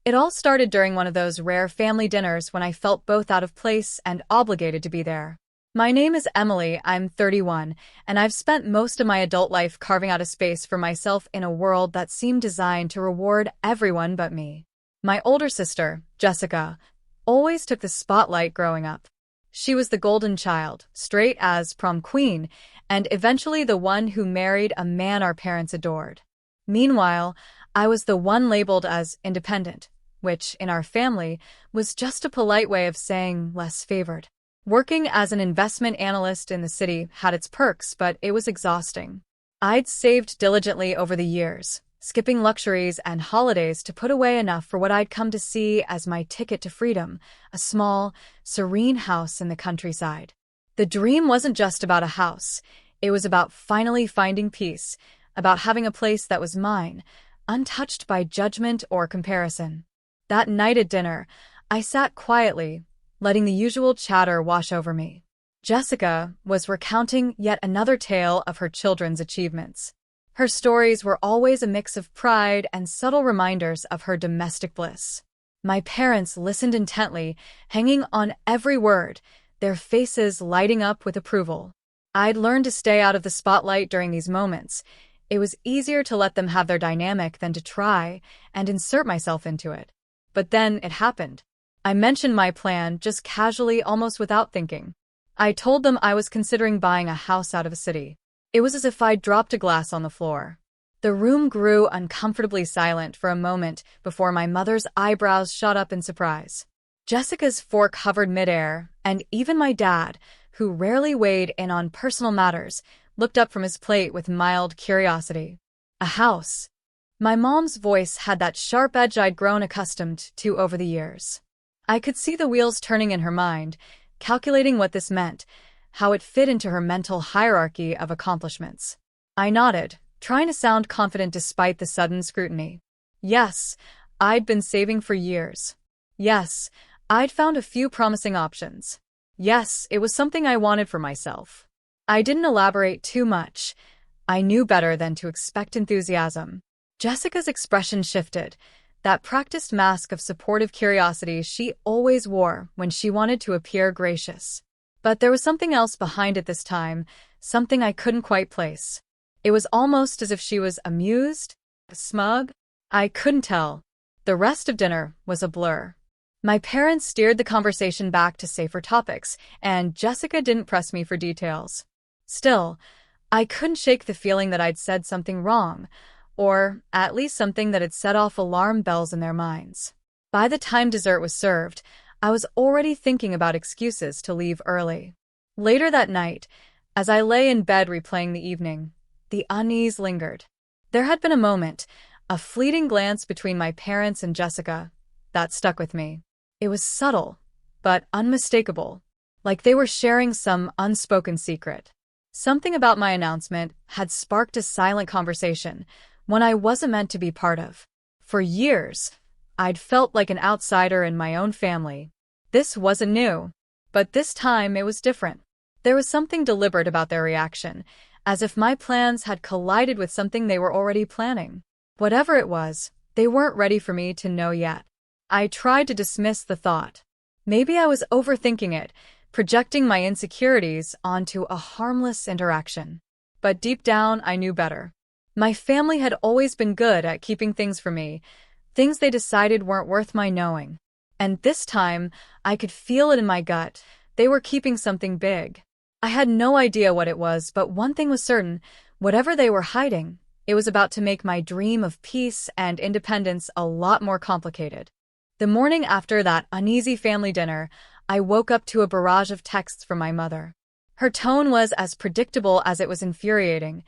It all started during one of those rare family dinners when I felt both out of place and obligated to be there. My name is Emily, I'm 31, and I've spent most of my adult life carving out a space for myself in a world that seemed designed to reward everyone but me. My older sister, Jessica, always took the spotlight growing up. She was the golden child, straight as prom queen, and eventually the one who married a man our parents adored. Meanwhile, I was the one labeled as independent, which, in our family, was just a polite way of saying less favored. Working as an investment analyst in the city had its perks, but it was exhausting. I'd saved diligently over the years, skipping luxuries and holidays to put away enough for what I'd come to see as my ticket to freedom, a small, serene house in the countryside. The dream wasn't just about a house. It was about finally finding peace, about having a place that was mine, untouched by judgment or comparison. That night at dinner, I sat quietly, letting the usual chatter wash over me. Jessica was recounting yet another tale of her children's achievements. Her stories were always a mix of pride and subtle reminders of her domestic bliss. My parents listened intently, hanging on every word, their faces lighting up with approval. I'd learned to stay out of the spotlight during these moments. It was easier to let them have their dynamic than to try and insert myself into it. But then it happened. I mentioned my plan just casually, almost without thinking. I told them I was considering buying a house out of a city. It was as if I'd dropped a glass on the floor. The room grew uncomfortably silent for a moment before my mother's eyebrows shot up in surprise. Jessica's fork hovered midair, and even my dad, who rarely weighed in on personal matters, looked up from his plate with mild curiosity. A house. My mom's voice had that sharp edge I'd grown accustomed to over the years. I could see the wheels turning in her mind, calculating what this meant, how it fit into her mental hierarchy of accomplishments. I nodded, trying to sound confident despite the sudden scrutiny. Yes, I'd been saving for years. Yes, I'd found a few promising options. Yes, it was something I wanted for myself. I didn't elaborate too much. I knew better than to expect enthusiasm. Jessica's expression shifted, that practiced mask of supportive curiosity she always wore when she wanted to appear gracious. But there was something else behind it this time, something I couldn't quite place. It was almost as if she was amused, smug. I couldn't tell. The rest of dinner was a blur. My parents steered the conversation back to safer topics, and Jessica didn't press me for details. Still, I couldn't shake the feeling that I'd said something wrong, or at least something that had set off alarm bells in their minds. By the time dessert was served, I was already thinking about excuses to leave early. Later that night, as I lay in bed replaying the evening, the unease lingered. There had been a moment, a fleeting glance between my parents and Jessica, that stuck with me. It was subtle, but unmistakable, like they were sharing some unspoken secret. Something about my announcement had sparked a silent conversation, one I wasn't meant to be part of. For years, I'd felt like an outsider in my own family. This wasn't new, but this time it was different. There was something deliberate about their reaction, as if my plans had collided with something they were already planning. Whatever it was, they weren't ready for me to know yet. I tried to dismiss the thought. Maybe I was overthinking it, projecting my insecurities onto a harmless interaction. But deep down, I knew better. My family had always been good at keeping things from me, things they decided weren't worth my knowing. And this time, I could feel it in my gut. They were keeping something big. I had no idea what it was, but one thing was certain. Whatever they were hiding, it was about to make my dream of peace and independence a lot more complicated. The morning after that uneasy family dinner, I woke up to a barrage of texts from my mother. Her tone was as predictable as it was infuriating,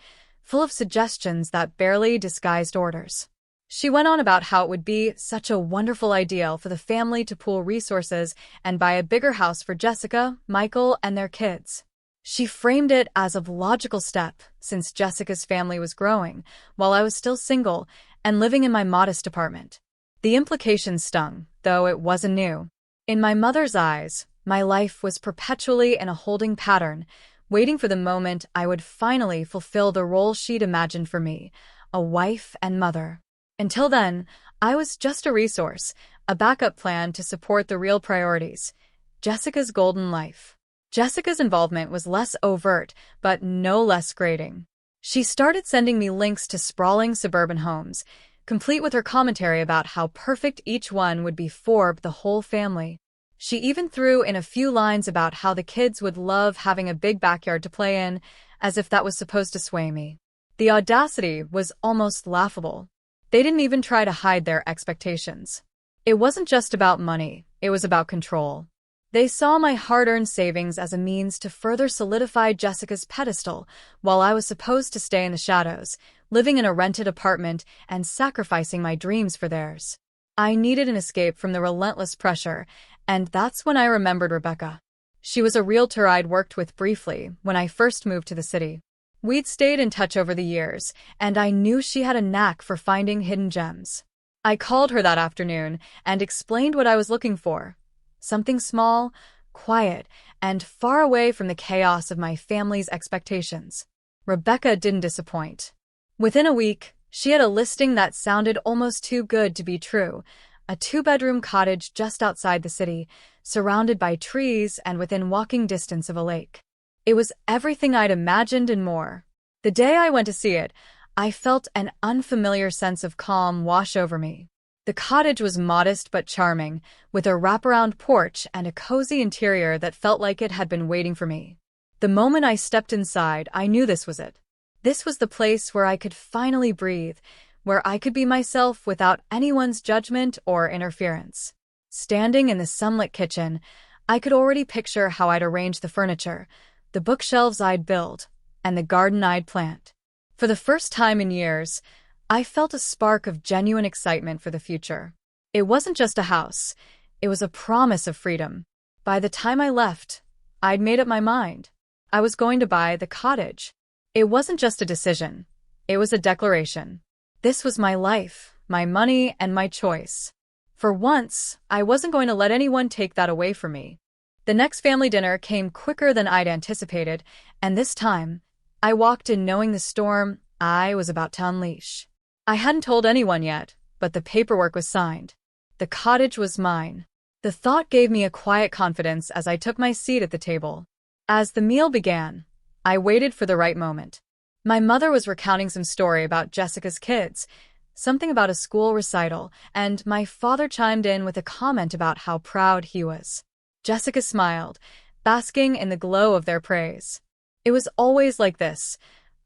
full of suggestions that barely disguised orders. She went on about how it would be such a wonderful idea for the family to pool resources and buy a bigger house for Jessica, Michael, and their kids. She framed it as a logical step, since Jessica's family was growing, while I was still single and living in my modest apartment. The implications stung, though it wasn't new. In my mother's eyes, my life was perpetually in a holding pattern, waiting for the moment I would finally fulfill the role she'd imagined for me, a wife and mother. Until then, I was just a resource, a backup plan to support the real priorities. Jessica's golden life. Jessica's involvement was less overt, but no less grating. She started sending me links to sprawling suburban homes, complete with her commentary about how perfect each one would be for the whole family. She even threw in a few lines about how the kids would love having a big backyard to play in, as if that was supposed to sway me. The audacity was almost laughable. They didn't even try to hide their expectations. It wasn't just about money, it was about control. They saw my hard-earned savings as a means to further solidify Jessica's pedestal, while I was supposed to stay in the shadows, living in a rented apartment and sacrificing my dreams for theirs. I needed an escape from the relentless pressure, and that's when I remembered Rebecca. She was a realtor I'd worked with briefly when I first moved to the city. We'd stayed in touch over the years, and I knew she had a knack for finding hidden gems. I called her that afternoon and explained what I was looking for. Something small, quiet, and far away from the chaos of my family's expectations. Rebecca didn't disappoint. Within a week, she had a listing that sounded almost too good to be true, a 2-bedroom cottage just outside the city, surrounded by trees and within walking distance of a lake. It was everything I'd imagined and more. The day I went to see it, I felt an unfamiliar sense of calm wash over me. The cottage was modest but charming, with a wraparound porch and a cozy interior that felt like it had been waiting for me. The moment I stepped inside, I knew this was it. This was the place where I could finally breathe, where I could be myself without anyone's judgment or interference. Standing in the sunlit kitchen, I could already picture how I'd arrange the furniture, the bookshelves I'd build, and the garden I'd plant. For the first time in years, I felt a spark of genuine excitement for the future. It wasn't just a house, it was a promise of freedom. By the time I left, I'd made up my mind. I was going to buy the cottage. It wasn't just a decision, it was a declaration. This was my life, my money, and my choice. For once, I wasn't going to let anyone take that away from me. The next family dinner came quicker than I'd anticipated, and this time, I walked in knowing the storm I was about to unleash. I hadn't told anyone yet, but the paperwork was signed. The cottage was mine. The thought gave me a quiet confidence as I took my seat at the table. As the meal began, I waited for the right moment. My mother was recounting some story about Jessica's kids, something about a school recital, and my father chimed in with a comment about how proud he was. Jessica smiled, basking in the glow of their praise. It was always like this,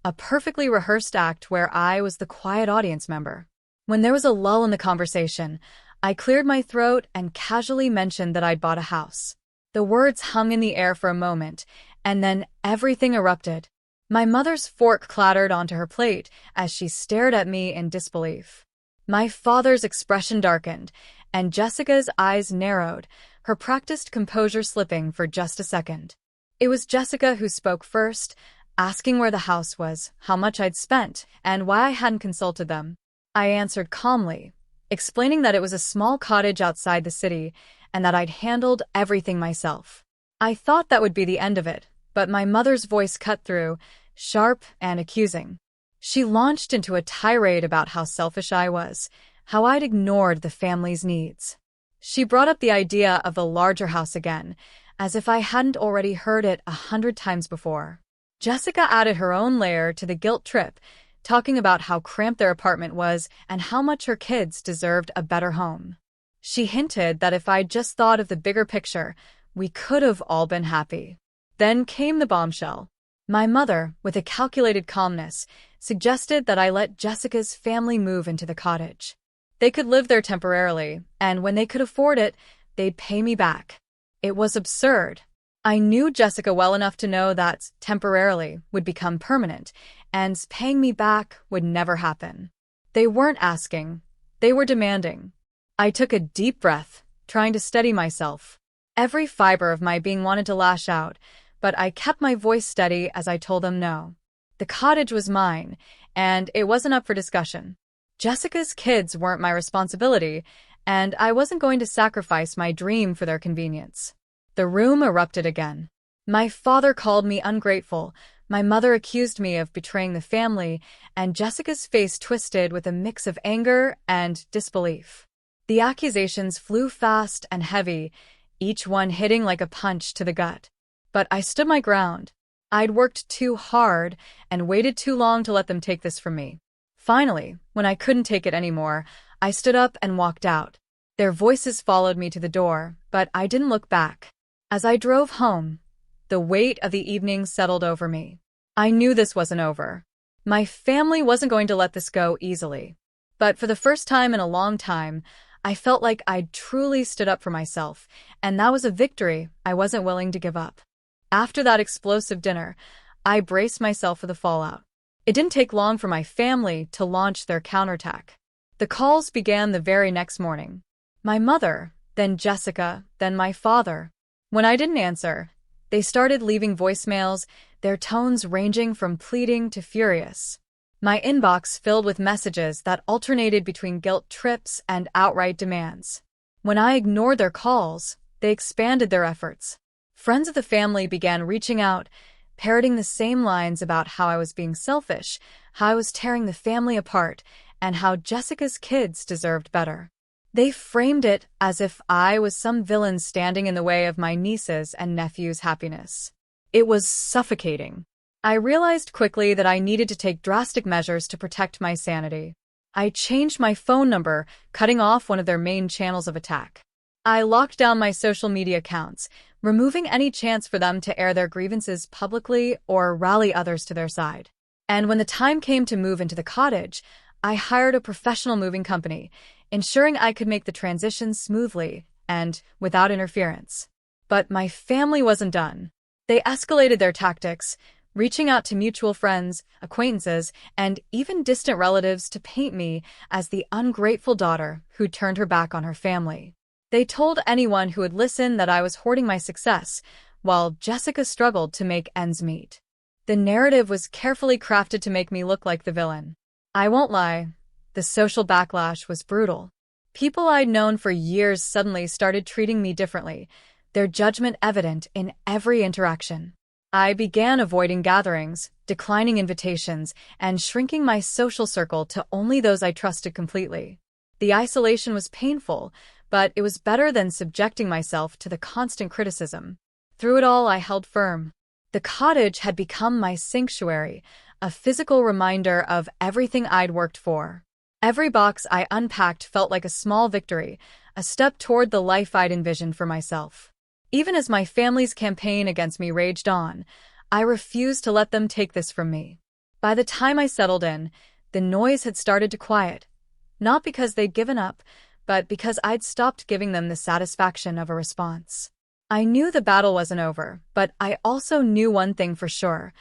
a perfectly rehearsed act where I was the quiet audience member. When there was a lull in the conversation, I cleared my throat and casually mentioned that I'd bought a house. The words hung in the air for a moment, and then everything erupted. My mother's fork clattered onto her plate as she stared at me in disbelief. My father's expression darkened, and Jessica's eyes narrowed, her practiced composure slipping for just a second. It was Jessica who spoke first, asking where the house was, how much I'd spent, and why I hadn't consulted them. I answered calmly, explaining that it was a small cottage outside the city and that I'd handled everything myself. I thought that would be the end of it, but my mother's voice cut through, sharp and accusing. She launched into a tirade about how selfish I was, how I'd ignored the family's needs. She brought up the idea of the larger house again, as if I hadn't already heard it 100 times before. Jessica added her own layer to the guilt trip, talking about how cramped their apartment was and how much her kids deserved a better home. She hinted that if I'd just thought of the bigger picture, we could have all been happy. Then came the bombshell. My mother, with a calculated calmness, suggested that I let Jessica's family move into the cottage. They could live there temporarily, and when they could afford it, they'd pay me back. It was absurd. I knew Jessica well enough to know that temporarily would become permanent, and paying me back would never happen. They weren't asking, they were demanding. I took a deep breath, trying to steady myself. Every fiber of my being wanted to lash out, but I kept my voice steady as I told them no. The cottage was mine, and it wasn't up for discussion. Jessica's kids weren't my responsibility, and I wasn't going to sacrifice my dream for their convenience. The room erupted again. My father called me ungrateful, My mother accused me of betraying the family, and Jessica's face twisted with a mix of anger and disbelief. The accusations flew fast and heavy, each one hitting like a punch to the gut. But I stood my ground. I'd worked too hard and waited too long to let them take this from me. Finally, when I couldn't take it anymore, I stood up and walked out. Their voices followed me to the door, but I didn't look back. As I drove home, the weight of the evening settled over me. I knew this wasn't over. My family wasn't going to let this go easily. But for the first time in a long time, I felt like I'd truly stood up for myself, and that was a victory I wasn't willing to give up. After that explosive dinner, I braced myself for the fallout. It didn't take long for my family to launch their counterattack. The calls began the very next morning. My mother, then Jessica, then my father. When I didn't answer, they started leaving voicemails, their tones ranging from pleading to furious. My inbox filled with messages that alternated between guilt trips and outright demands. When I ignored their calls, they expanded their efforts. Friends of the family began reaching out, parroting the same lines about how I was being selfish, how I was tearing the family apart, and how Jessica's kids deserved better. They framed it as if I was some villain standing in the way of my nieces' and nephews' happiness. It was suffocating. I realized quickly that I needed to take drastic measures to protect my sanity. I changed my phone number, cutting off one of their main channels of attack. I locked down my social media accounts, removing any chance for them to air their grievances publicly or rally others to their side. And when the time came to move into the cottage, I hired a professional moving company, ensuring I could make the transition smoothly and without interference. But my family wasn't done. They escalated their tactics, reaching out to mutual friends, acquaintances, and even distant relatives to paint me as the ungrateful daughter who turned her back on her family. They told anyone who would listen that I was hoarding my success, while Jessica struggled to make ends meet. The narrative was carefully crafted to make me look like the villain. I won't lie, the social backlash was brutal. People I'd known for years suddenly started treating me differently, their judgment evident in every interaction. I began avoiding gatherings, declining invitations, and shrinking my social circle to only those I trusted completely. The isolation was painful, but it was better than subjecting myself to the constant criticism. Through it all, I held firm. The cottage had become my sanctuary, a physical reminder of everything I'd worked for. Every box I unpacked felt like a small victory, a step toward the life I'd envisioned for myself. Even as my family's campaign against me raged on, I refused to let them take this from me. By the time I settled in, the noise had started to quiet, not because they'd given up, but because I'd stopped giving them the satisfaction of a response. I knew the battle wasn't over, but I also knew one thing for sure.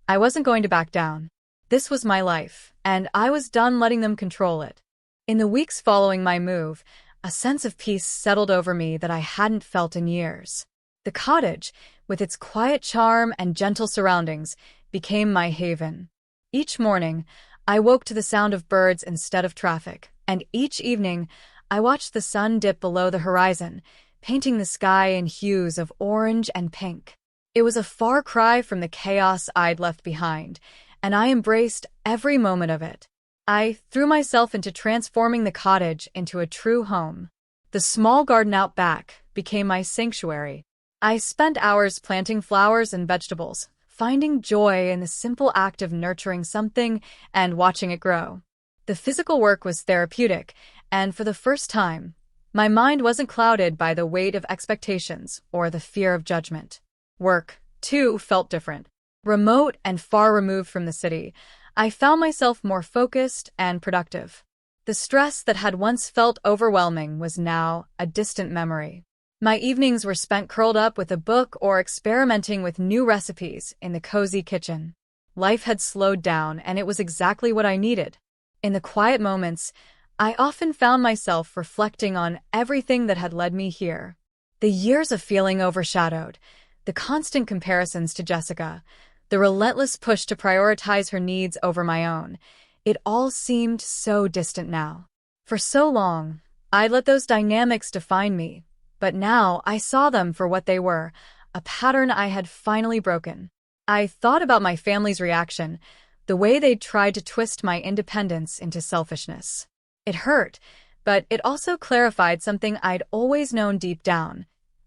I wasn't going to back down. This was my life, and I was done letting them control it. In the weeks following my move, a sense of peace settled over me that I hadn't felt in years. The cottage, with its quiet charm and gentle surroundings, became my haven. Each morning, I woke to the sound of birds instead of traffic, and each evening, I watched the sun dip below the horizon, painting the sky in hues of orange and pink. It was a far cry from the chaos I'd left behind, and I embraced every moment of it. I threw myself into transforming the cottage into a true home. The small garden out back became my sanctuary. I spent hours planting flowers and vegetables, finding joy in the simple act of nurturing something and watching it grow. The physical work was therapeutic, and for the first time, my mind wasn't clouded by the weight of expectations or the fear of judgment. Work, too, felt different. Remote and far removed from the city, I found myself more focused and productive. The stress that had once felt overwhelming was now a distant memory. My evenings were spent curled up with a book or experimenting with new recipes in the cozy kitchen. Life had slowed down, and it was exactly what I needed. In the quiet moments, I often found myself reflecting on everything that had led me here. The years of feeling overshadowed, the constant comparisons to Jessica, the relentless push to prioritize her needs over my own. It all seemed so distant now. For so long, I'd let those dynamics define me, but now I saw them for what they were, a pattern I had finally broken. I thought about my family's reaction, the way they tried to twist my independence into selfishness. It hurt, but it also clarified something I'd always known deep down.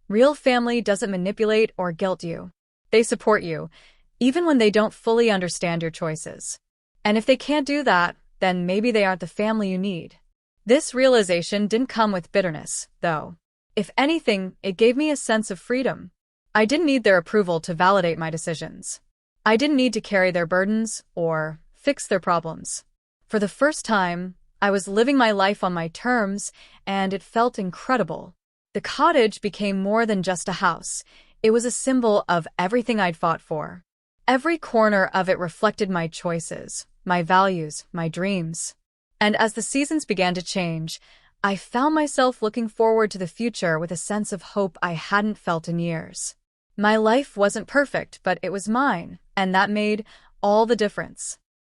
Real family doesn't manipulate or guilt you. They support you, even when they don't fully understand your choices. And if they can't do that, then maybe they aren't the family you need. This realization didn't come with bitterness, though. If anything, it gave me a sense of freedom. I didn't need their approval to validate my decisions. I didn't need to carry their burdens or fix their problems. For the first time, I was living my life on my terms, and it felt incredible. The cottage became more than just a house. It was a symbol of everything I'd fought for. Every corner of it reflected my choices, my values, my dreams. And as the seasons began to change, I found myself looking forward to the future with a sense of hope I hadn't felt in years. My life wasn't perfect, but it was mine, and that made all the difference.